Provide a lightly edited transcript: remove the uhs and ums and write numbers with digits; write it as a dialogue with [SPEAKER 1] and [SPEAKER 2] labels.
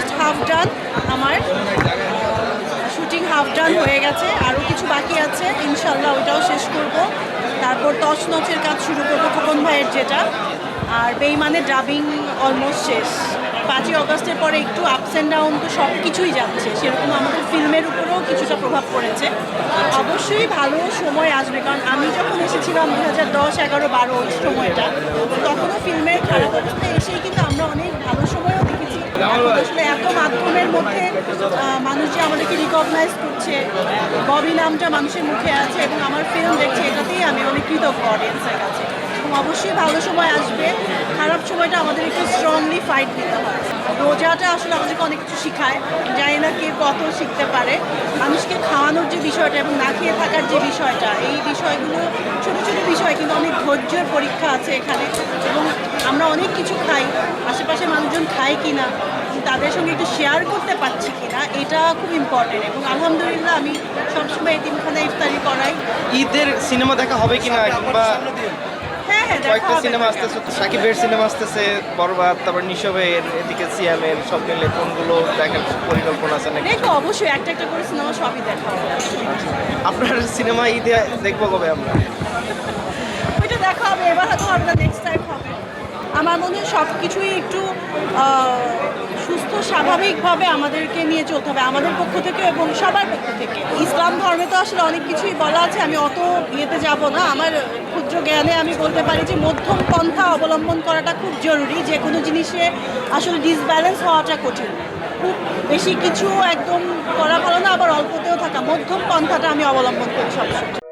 [SPEAKER 1] Almost half ডান। আমার shooting half ডান হয়ে গেছে, আরও কিছু বাকি আছে, ইনশাল্লাহ ওইটাও শেষ করব। তারপর তছনছের কাজ শুরু করবো খোকন ভাইয়ের যেটা, আর বেইমানের ডাবিং অলমোস্ট শেষ। 5ই অগস্টের পরে একটু আপস অ্যান্ড ডাউন তো সব কিছুই যাচ্ছে, সেরকম আমাদের ফিল্মের উপরেও কিছুটা প্রভাব পড়েছে। অবশ্যই ভালো সময় আসবে, কারণ আমি যখন এসেছিলাম 2010, 11, 12 ওই সময়টা, তখনও ফিল্মের খারাপ অবস্থায় এসেই কিন্তু আমরা অনেক ভালো সময়ও দেখেছি। এখন আসলে এত মাধ্যমের মধ্যে মানুষ যে আমাদেরকে রিকগনাইজ করছে, ববি নামটা মানুষের মুখে আছে এবং আমার ফিল্ম দেখছে, এটাতেই আমি অনেক কৃতজ্ঞ অডিয়েন্সের কাছে। এবং অবশ্যই ভালো সময় আসবে, খারাপ সময়টা আমাদের একটু স্ট্রংলি ফাইট দিতে হয়। রোজাটা আসলে আমাদেরকে অনেক কিছু শেখায়, জানি না কে কত শিখতে পারে। মানুষকে খাওয়ানোর যে বিষয়টা এবং না খেয়ে থাকার যে বিষয়টা, এই বিষয়গুলো ছোটো ছোটো বিষয়, কিন্তু অনেক ধৈর্যের পরীক্ষা আছে এখানে। এবং আমরা অনেক কিছু খাই, আশেপাশে মানুষজন খায় কি না, তাদের সঙ্গে একটু শেয়ার করতে পারছি কিনা, এটা খুব ইম্পর্টেন্ট। এবং আলহামদুলিল্লাহ আমি সবসময় এতিমখানা ইফতারি করাই।
[SPEAKER 2] ঈদের সিনেমা দেখা হবে কিনা, কিংবা
[SPEAKER 1] হ্যাঁ হ্যাঁ, দেখা
[SPEAKER 2] কয়েকটা
[SPEAKER 1] হবে।
[SPEAKER 2] সিনেমা আসতেছে, সাকিবের সিনেমা আসতেছে, বরবাদ, তারপর নিশবের, এদিকে সিয়ামের, সব মিলে কোনগুলো দেখার পরিকল্পনা আছে নাকি?
[SPEAKER 1] দেখো, অবশ্যই একটা একটা করে সিনেমা সবই দেখা হবে।
[SPEAKER 2] আপনার সিনেমা ঈদে দেখবো কবে আমরা?
[SPEAKER 1] ওইটা দেখা হবে, এবার হয়তো হবে না, নেক্সট টাইম হবে। আমার মনে হয় সব কিছুই একটু সুস্থ স্বাভাবিকভাবে আমাদেরকে নিয়ে চলতে হবে, আমাদের পক্ষ থেকে এবং সবার পক্ষ থেকে। ইসলাম ধর্মে তো আসলে অনেক কিছুই বলা আছে, আমি অত ইয়েতে যাব না। আমার ক্ষুদ্র জ্ঞানে আমি বলতে পারি যে মধ্যম পন্থা অবলম্বন করাটা খুব জরুরি। যে কোনো জিনিসে আসলে ডিসব্যালেন্স হওয়াটা কঠিন। খুব বেশি কিছু একদম করা ভালো না, আবার অল্পতেও থাকা, মধ্যম পন্থাটা আমি অবলম্বন করি সবসময়।